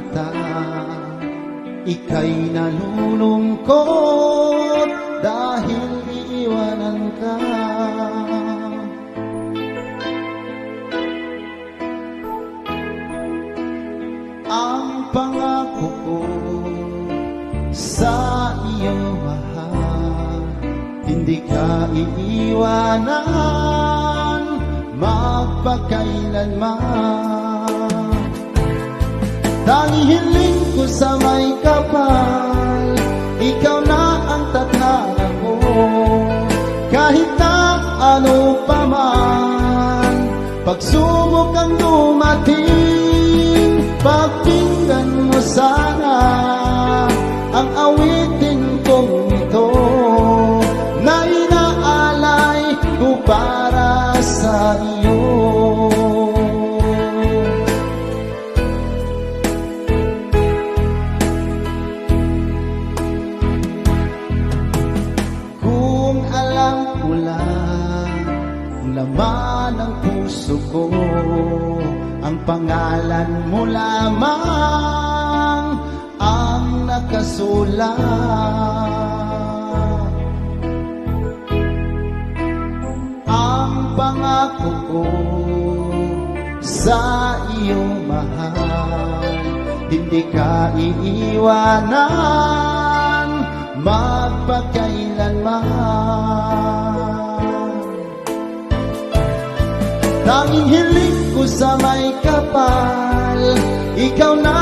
mata, ika'y nalulungkot dahil iiwanan ka. Ang pangako ko sa iyo, mahal, hindi ka iiwanan magpakailanman. Tanging hiling ko sa may kapal, ikaw na ang tatana ko. Kahit na ano pa man, pagsubok ang dumating, pakinggan mo sana ang awitin kong ito na inaalay ko para sa iyo. Kung alam ko lang ang laman ng puso ko, ang pangalan mo lamang ang nakasulat. Ang pangako ko sa iyo, mahal, hindi ka iiwanan magpakailanman. Tanging hiling ko sa may kapal, ikaw na